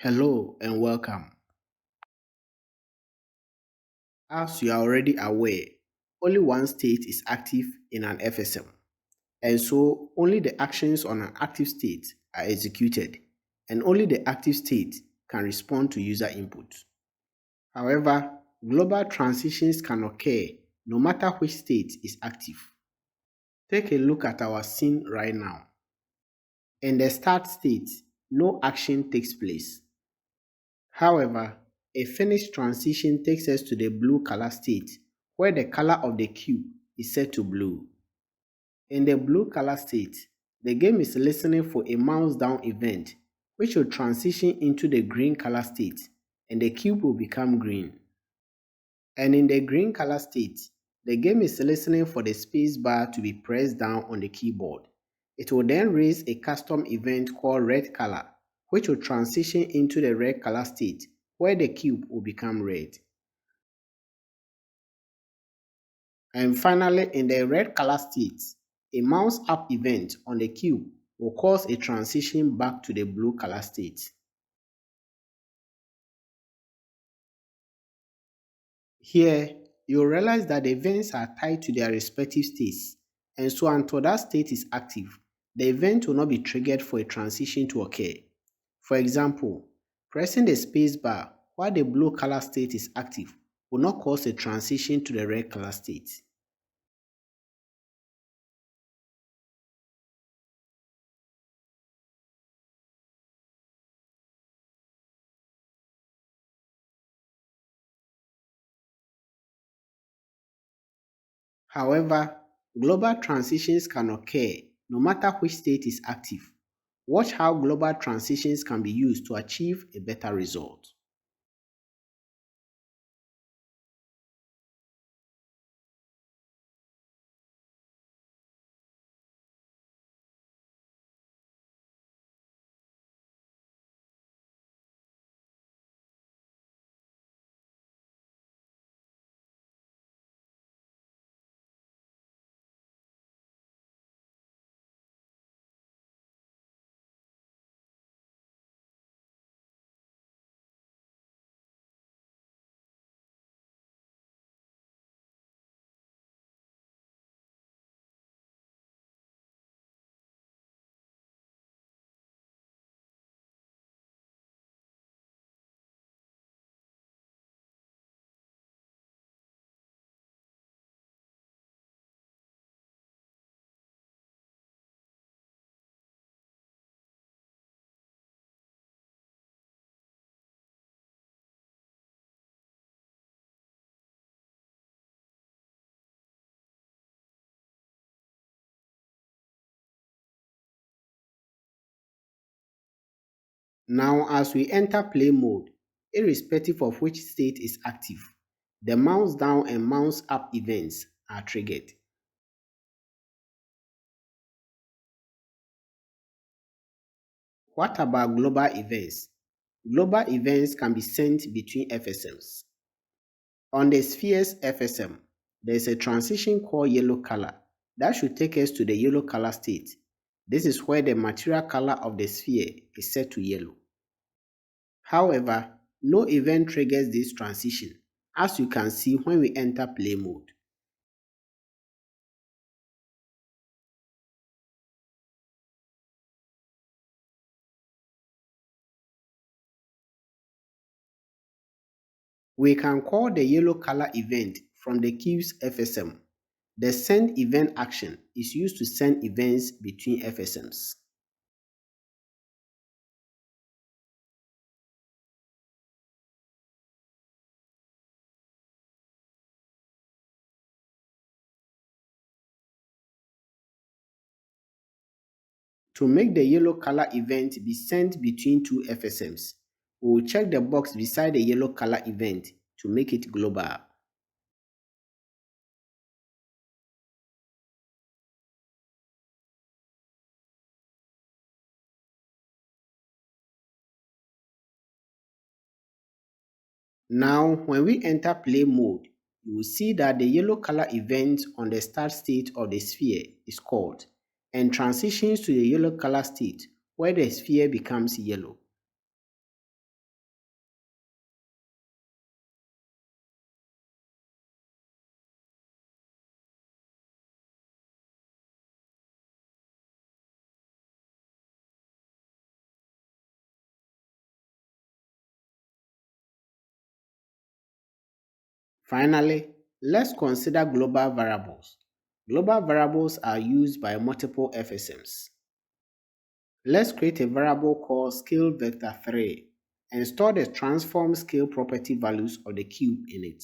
Hello and welcome. As you are already aware, only one state is active in an FSM, and so only the actions on an active state are executed, and only the active state can respond to user input. However, global transitions can occur no matter which state is active. Take a look at our scene right now. In the start state, no action takes place. However, a finished transition takes us to the blue color state, where the color of the cube is set to blue. In the blue color state, the game is listening for a mouse down event, which will transition into the green color state, and the cube will become green. And in the green color state, the game is listening for the space bar to be pressed down on the keyboard. It will then raise a custom event called red color, which will transition into the red color state, where the cube will become red. And finally, in the red color state, a mouse up event on the cube will cause a transition back to the blue color state. Here, you'll realize that the events are tied to their respective states, and so until that state is active, the event will not be triggered for a transition to occur. For example, pressing the space bar while the blue color state is active will not cause a transition to the red color state. However, global transitions can occur no matter which state is active. Watch how global transitions can be used to achieve a better result. Now, as we enter play mode, irrespective of which state is active, the mouse down and mouse up events are triggered. What about global events? Global events can be sent between FSMs. On the sphere's FSM, there is a transition called yellow color that should take us to the yellow color state. This is where the material color of the sphere is set to yellow. However, no event triggers this transition, as you can see when we enter play mode. We can call the yellow color event from the cube's FSM. The send event action is used to send events between FSMs. To make the yellow color event be sent between two FSMs, we will check the box beside the yellow color event to make it global. Now, when we enter play mode, you will see that the yellow color event on the start state of the sphere is called and transitions to the yellow color state where the sphere becomes yellow. Finally, let's consider global variables. Global variables are used by multiple FSMs. Let's create a variable called scale vector 3 and store the transform scale property values of the cube in it.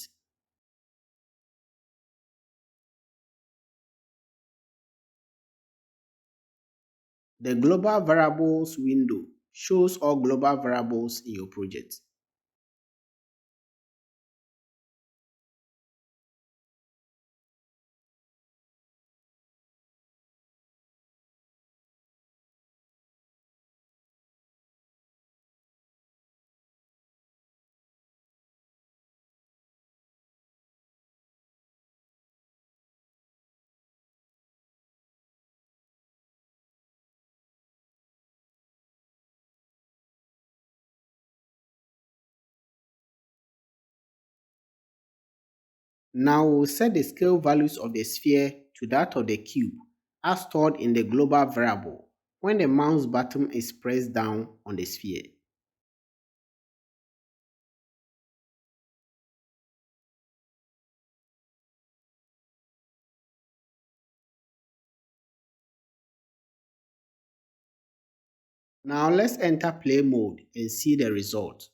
The global variables window shows all global variables in your project. Now we'll set the scale values of the sphere to that of the cube as stored in the global variable when the mouse button is pressed down on the sphere. Now let's enter play mode and see the result.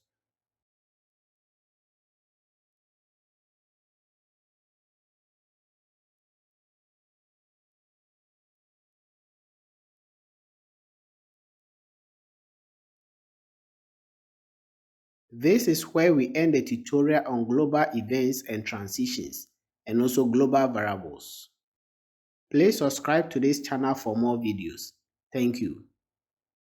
This is where we end the tutorial on global events and transitions and also global variables. Please subscribe to this channel for more videos. Thank you.